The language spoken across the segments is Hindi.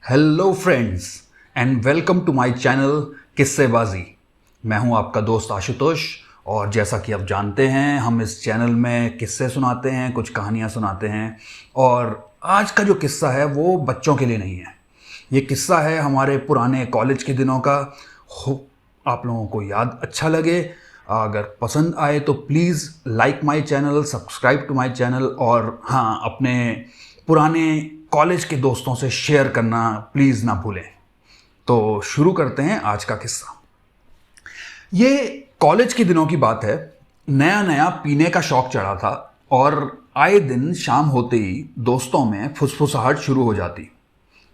Hello friends and welcome to my channel Kissebaazi. मैं हूं आपका दोस्त आशुतोष और जैसा कि आप जानते हैं हम इस चैनल में किस्से सुनाते हैं, कुछ कहानियां सुनाते हैं। और आज का जो किस्सा है वो बच्चों के लिए नहीं है। ये किस्सा है हमारे पुराने कॉलेज के दिनों का। हो आप लोगों को याद अच्छा लगे, अगर पसंद आए तो please like my channel, subscribe to my channel और हाँ, अपने पुराने कॉलेज के दोस्तों से शेयर करना प्लीज़ ना भूलें। तो शुरू करते हैं आज का किस्सा। ये कॉलेज के दिनों की बात है। नया नया पीने का शौक चढ़ा था और आए दिन शाम होते ही दोस्तों में फुसफुसाहट शुरू हो जाती।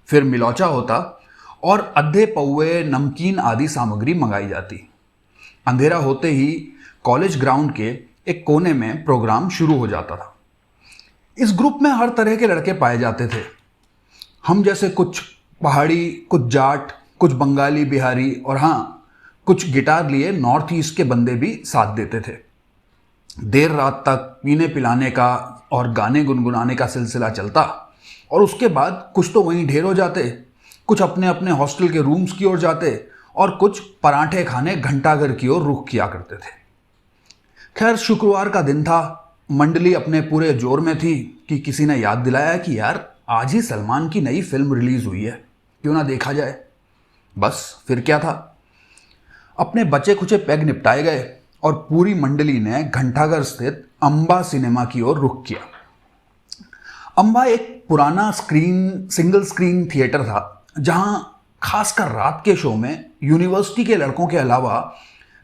फिर मिलौचा होता और अद्धे पौए, नमकीन आदि सामग्री मंगाई जाती। अंधेरा होते ही कॉलेज ग्राउंड के एक कोने में प्रोग्राम शुरू हो जाता था। इस ग्रुप में हर तरह के लड़के पाए जाते थे। हम जैसे कुछ पहाड़ी, कुछ जाट, कुछ बंगाली, बिहारी और हाँ, कुछ गिटार लिए नॉर्थ ईस्ट के बंदे भी साथ देते थे। देर रात तक पीने पिलाने का और गाने गुनगुनाने का सिलसिला चलता और उसके बाद कुछ तो वहीं ढेर हो जाते, कुछ अपने अपने हॉस्टल के रूम्स की ओर जाते और कुछ पराठे खाने घंटाघर की ओर रुख किया करते थे। खैर, शुक्रवार का दिन था। मंडली अपने पूरे जोर में थी कि किसी ने याद दिलाया कि यार आज ही सलमान की नई फिल्म रिलीज हुई है, क्यों ना देखा जाए। बस फिर क्या था, अपने बचे खुचे पैग निपटाए गए और पूरी मंडली ने घंटाघर स्थित अंबा सिनेमा की ओर रुख किया। अंबा एक पुराना सिंगल स्क्रीन थिएटर था जहां खासकर रात के शो में यूनिवर्सिटी के लड़कों के अलावा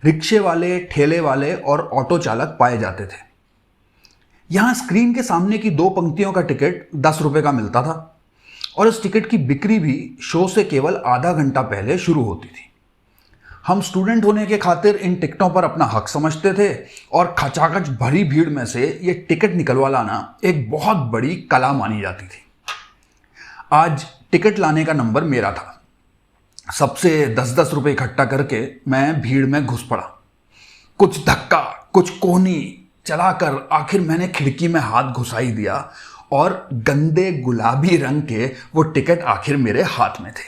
रिक्शे वाले, ठेले वाले और ऑटो चालक पाए जाते थे। यहाँ स्क्रीन के सामने की 2 पंक्तियों का टिकट 10 रुपए का मिलता था और इस टिकट की बिक्री भी शो से केवल आधा घंटा पहले शुरू होती थी। हम स्टूडेंट होने के खातिर इन टिकटों पर अपना हक समझते थे और खचाखच भरी भीड़ में से ये टिकट निकलवा लाना एक बहुत बड़ी कला मानी जाती थी। आज टिकट लाने का नंबर मेरा था। सबसे 10-10 रुपए इकट्ठा करके मैं भीड़ में घुस पड़ा। कुछ धक्का, कुछ कोहनी चलाकर आखिर मैंने खिड़की में हाथ घुसाई दिया और गंदे गुलाबी रंग के वो टिकट आखिर मेरे हाथ में थे।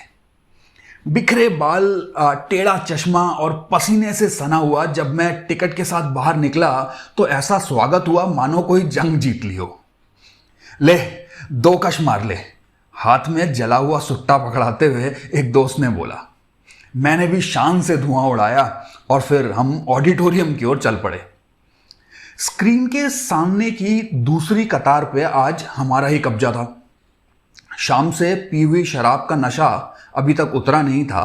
बिखरे बाल, टेढ़ा चश्मा और पसीने से सना हुआ जब मैं टिकट के साथ बाहर निकला तो ऐसा स्वागत हुआ मानो कोई जंग जीत ली हो। ले 2 कश मार ले, हाथ में जला हुआ सुट्टा पकड़ाते हुए एक दोस्त ने बोला। मैंने भी शान से धुआं उड़ाया और फिर हम ऑडिटोरियम की ओर चल पड़े। स्क्रीन के सामने की दूसरी कतार पे आज हमारा ही कब्जा था। शाम से पी हुई शराब का नशा अभी तक उतरा नहीं था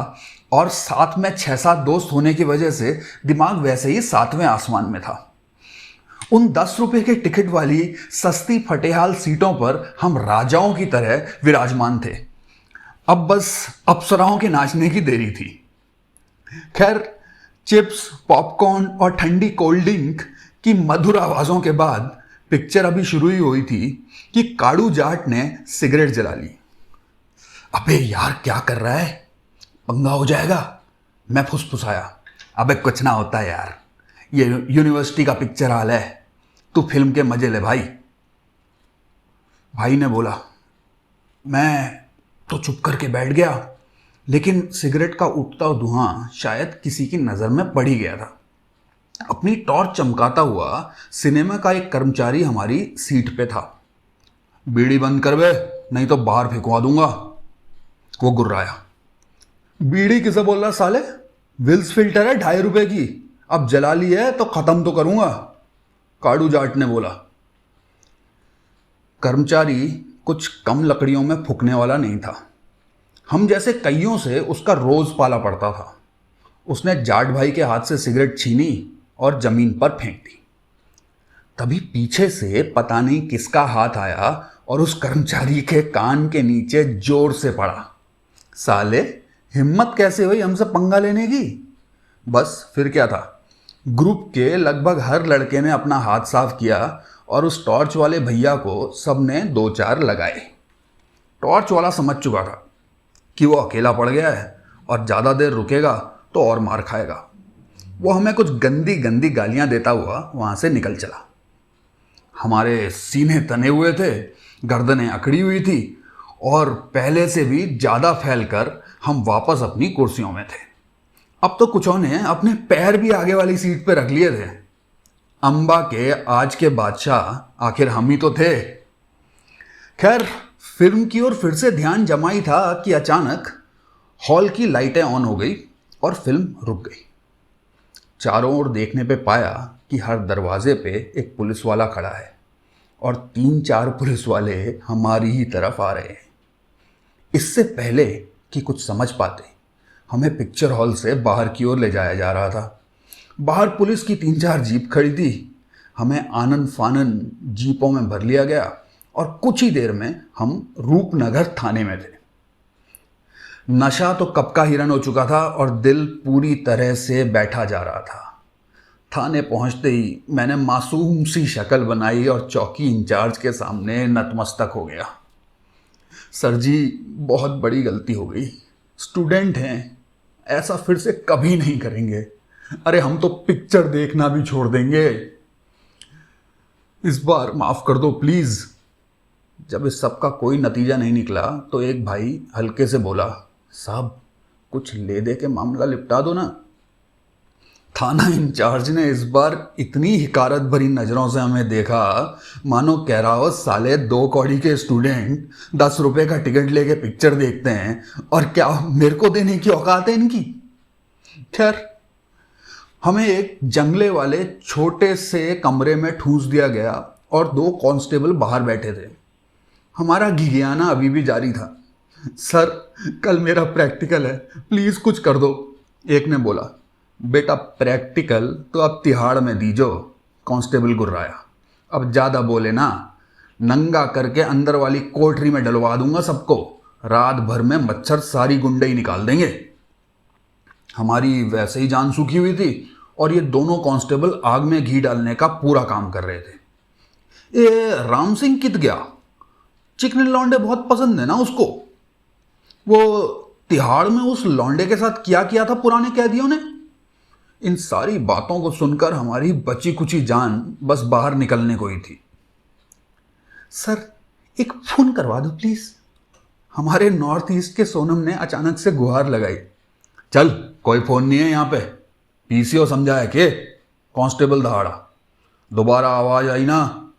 और साथ में 6-7 दोस्त होने की वजह से दिमाग वैसे ही 7वें आसमान में था। उन 10 रुपए के टिकट वाली सस्ती फटेहाल सीटों पर हम राजाओं की तरह विराजमान थे। अब बस अप्सराओं के नाचने की देरी थी। खैर, चिप्स, पॉपकॉर्न और ठंडी कोल्ड ड्रिंक की मधुर आवाजों के बाद पिक्चर अभी शुरू ही हुई थी कि काड़ू जाट ने सिगरेट जला ली। अबे यार, क्या कर रहा है, पंगा हो जाएगा, मैं फुसफुसाया। अबे कुछ ना होता है यार, ये यूनिवर्सिटी का पिक्चर हॉल है, तू फिल्म के मजे ले भाई। भाई ने बोला। मैं तो चुप करके बैठ गया, लेकिन सिगरेट का उठता धुआं शायद किसी की नजर में पड़ ही गया था। अपनी टॉर्च चमकाता हुआ सिनेमा का एक कर्मचारी हमारी सीट पे था। बीड़ी बंद कर बे, नहीं तो बाहर फेंकवा दूंगा, वो गुर्राया। बीड़ी किसे बोल रहा साले, विल्स फिल्टर है 2.5 रुपए की, अब जला ली है तो खत्म तो करूंगा, काड़ू जाट ने बोला। कर्मचारी कुछ कम लकड़ियों में फूकने वाला नहीं था। हम जैसे कईयों से उसका रोज पाला पड़ता था। उसने जाट भाई के हाथ से सिगरेट छीनी और जमीन पर फेंक दी। तभी पीछे से पता नहीं किसका हाथ आया और उस कर्मचारी के कान के नीचे जोर से पड़ा। साले, हिम्मत कैसे हुई हमसे पंगा लेने की। बस फिर क्या था, ग्रुप के लगभग हर लड़के ने अपना हाथ साफ किया और उस टॉर्च वाले भैया को सबने 2-4 लगाए। टॉर्च वाला समझ चुका था कि वो अकेला पड़ गया है और ज़्यादा देर रुकेगा तो और मार खाएगा। वो हमें कुछ गंदी गंदी गालियां देता हुआ वहां से निकल चला। हमारे सीने तने हुए थे, गर्दनें अकड़ी हुई थी और पहले से भी ज़्यादा फैलकर हम वापस अपनी कुर्सियों में थे। अब तो कुछों ने अपने पैर भी आगे वाली सीट पर रख लिए थे। अंबा के आज के बादशाह आखिर हम ही तो थे। खैर, फिल्म की ओर फिर से ध्यान जमा ही था कि अचानक हॉल की लाइटें ऑन हो गई और फिल्म रुक गई। चारों ओर देखने पे पाया कि हर दरवाजे पे एक पुलिस वाला खड़ा है और 3-4 पुलिस वाले हमारी ही तरफ आ रहे हैं। इससे पहले कि कुछ समझ पाते, हमें पिक्चर हॉल से बाहर की ओर ले जाया जा रहा था। बाहर पुलिस की 3-4 जीप खड़ी थी। हमें आनन फानन जीपों में भर लिया गया और कुछ ही देर में हम रूपनगर थाने में थे। नशा तो कब का हिरन हो चुका था और दिल पूरी तरह से बैठा जा रहा था। थाने पहुंचते ही मैंने मासूम सी शक्ल बनाई और चौकी इंचार्ज के सामने नतमस्तक हो गया। सर जी, बहुत बड़ी गलती हो गई। स्टूडेंट हैं, ऐसा फिर से कभी नहीं करेंगे। अरे हम तो पिक्चर देखना भी छोड़ देंगे। इस बार माफ़ कर दो प्लीज़। जब इस सब का कोई नतीजा नहीं निकला तो एक भाई हल्के से बोला, साहब कुछ ले दे के मामला निपटा दो ना। थाना इंचार्ज ने इस बार इतनी हिकारत भरी नज़रों से हमें देखा मानो कह रहा हो, साले 2 कौड़ी के स्टूडेंट 10 रुपए का टिकट लेके पिक्चर देखते हैं और क्या मेरे को देने की औकात है इनकी। खैर, हमें एक जंगले वाले छोटे से कमरे में ठूंस दिया गया और 2 कांस्टेबल बाहर बैठे थे। हमारा घिघियाना अभी भी जारी था। सर, कल मेरा प्रैक्टिकल है, प्लीज़ कुछ कर दो। एक ने बोला, बेटा प्रैक्टिकल तो अब तिहाड़ में दीजो। कांस्टेबल गुर्राया, अब ज़्यादा बोले ना, नंगा करके अंदर वाली कोठरी में डलवा दूंगा सबको। रात भर में मच्छर सारी गुंडे ही निकाल देंगे। हमारी वैसे ही जान सूखी हुई थी और ये दोनों कांस्टेबल आग में घी डालने का पूरा काम कर रहे थे। ये राम सिंह कित गया? चिकने लौंडे बहुत पसंद है ना उसको। वो तिहाड़ में उस लौंडे के साथ क्या किया था पुराने कैदियों ने। इन सारी बातों को सुनकर हमारी बची कुची जान बस बाहर निकलने को ही थी। सर, एक फोन करवा दो प्लीज। हमारे नॉर्थ ईस्ट के सोनम ने अचानक से गुहार लगाई। चल, कोई फोन नहीं है यहाँ पे, पीसीओ समझा है के? कांस्टेबल दहाड़ा। दोबारा आवाज आई ना,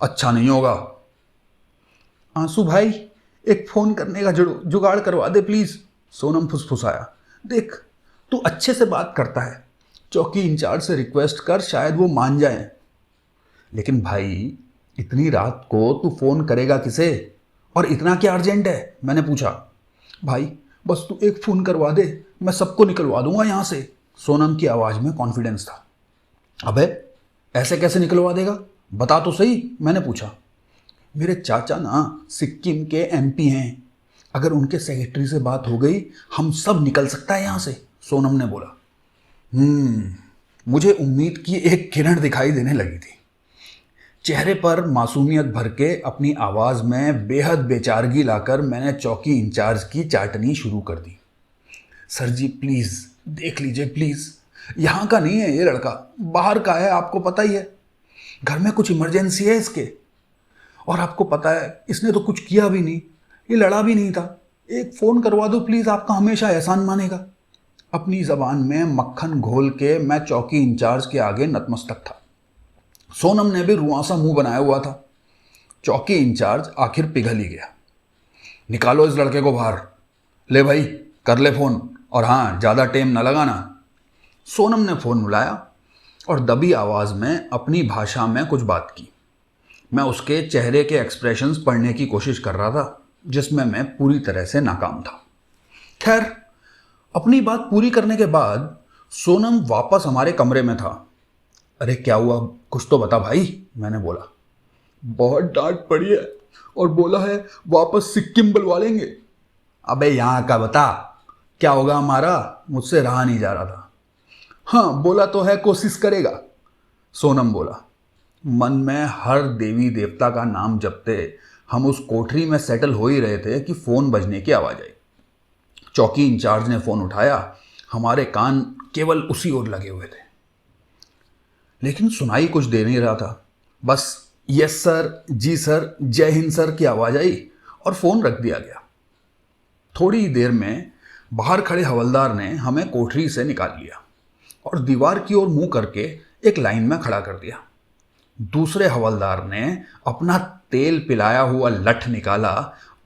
अच्छा नहीं होगा। आंसू भाई, एक फोन करने का जुगाड़ करवा दे प्लीज। सोनम फुसफुसाया। देख, तू अच्छे से बात करता है, चौकी इंचार्ज से रिक्वेस्ट कर, शायद वो मान जाए। लेकिन भाई, इतनी रात को तू फोन करेगा किसे और इतना क्या अर्जेंट है? मैंने पूछा। भाई बस तू एक फोन करवा दे, मैं सबको निकलवा दूंगा यहाँ से। सोनम की आवाज में कॉन्फिडेंस था। अबे ऐसे कैसे निकलवा देगा, बता तो सही, मैंने पूछा। मेरे चाचा ना सिक्किम के एमपी हैं, अगर उनके सेक्रेटरी से बात हो गई हम सब निकल सकता है यहाँ से, सोनम ने बोला। मुझे उम्मीद की एक किरण दिखाई देने लगी थी। चेहरे पर मासूमियत भर के अपनी आवाज़ में बेहद बेचारगी लाकर मैंने चौकी इंचार्ज की चाटनी शुरू कर दी। सर जी प्लीज़ देख लीजिए प्लीज़, यहाँ का नहीं है ये लड़का, बाहर का है, आपको पता ही है। घर में कुछ इमरजेंसी है इसके, और आपको पता है इसने तो कुछ किया भी नहीं, ये लड़ा भी नहीं था। एक फ़ोन करवा दो प्लीज़, आपका हमेशा एहसान मानेगा। अपनी ज़बान में मक्खन घोल के मैं चौकी इंचार्ज के आगे नतमस्तक था। सोनम ने भी रुआंसा मुंह बनाया हुआ था। चौकी इंचार्ज आखिर पिघल ही गया। निकालो इस लड़के को बाहर। ले भाई, कर ले फ़ोन, और हाँ, ज़्यादा टाइम न लगाना। सोनम ने फ़ोन मिलाया और दबी आवाज़ में अपनी भाषा में कुछ बात की। मैं उसके चेहरे के एक्सप्रेशंस पढ़ने की कोशिश कर रहा था, जिसमें मैं पूरी तरह से नाकाम था। खैर, अपनी बात पूरी करने के बाद सोनम वापस हमारे कमरे में था। अरे क्या हुआ, कुछ तो बता भाई, मैंने बोला। बहुत डांट पड़ी है और बोला है वापस सिक्किम बुलवा लेंगे। अबे यहाँ का बता, क्या होगा हमारा, मुझसे रहा नहीं जा रहा था। हाँ बोला तो है कोशिश करेगा, सोनम बोला। मन में हर देवी देवता का नाम जपते हम उस कोठरी में सेटल हो ही रहे थे कि फ़ोन बजने की आवाज़ आई। चौकी इंचार्ज ने फ़ोन उठाया। हमारे कान केवल उसी ओर लगे हुए थे, लेकिन सुनाई कुछ दे नहीं रहा था। बस यस सर, जी सर, जय हिंद सर की आवाज़ आई और फ़ोन रख दिया गया। थोड़ी ही देर में बाहर खड़े हवलदार ने हमें कोठरी से निकाल लिया और दीवार की ओर मुंह करके एक लाइन में खड़ा कर दिया। दूसरे हवलदार ने अपना तेल पिलाया हुआ लठ निकाला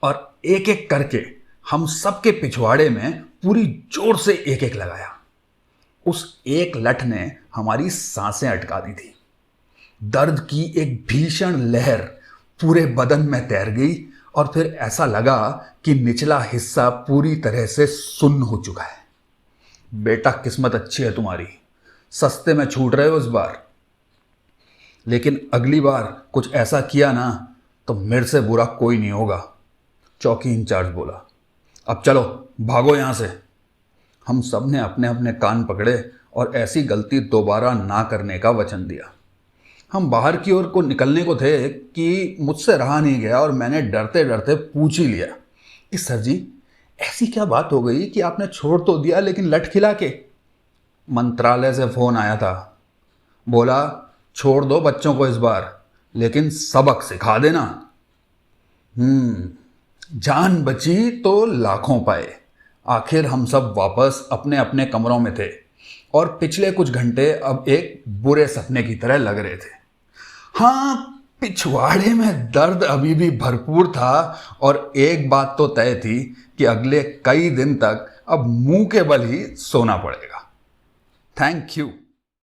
और एक एक करके हम सबके पिछवाड़े में पूरी जोर से एक एक लगाया। उस एक लठ ने हमारी सांसें अटका दी थी। दर्द की एक भीषण लहर पूरे बदन में तैर गई और फिर ऐसा लगा कि निचला हिस्सा पूरी तरह से सुन्न हो चुका है। बेटा, किस्मत अच्छी है तुम्हारी, सस्ते में छूट रहे हो इस बार। लेकिन अगली बार कुछ ऐसा किया ना तो मेरे से बुरा कोई नहीं होगा, चौकी इंचार्ज बोला। अब चलो भागो यहां से। हम सब ने अपने अपने कान पकड़े और ऐसी गलती दोबारा ना करने का वचन दिया। हम बाहर की ओर को निकलने को थे कि मुझसे रहा नहीं गया और मैंने डरते डरते पूछ ही लिया कि सर जी, ऐसी क्या बात हो गई कि आपने छोड़ तो दिया लेकिन लठ खिला के? मंत्रालय से फ़ोन आया था, बोला छोड़ दो बच्चों को इस बार, लेकिन सबक सिखा देना। जान बची तो लाखों पाए। आखिर हम सब वापस अपने अपने कमरों में थे और पिछले कुछ घंटे अब एक बुरे सपने की तरह लग रहे थे। हाँ, पिछवाड़े में दर्द अभी भी भरपूर था और एक बात तो तय थी कि अगले कई दिन तक अब मुंह के बल ही सोना पड़ेगा। Thank you.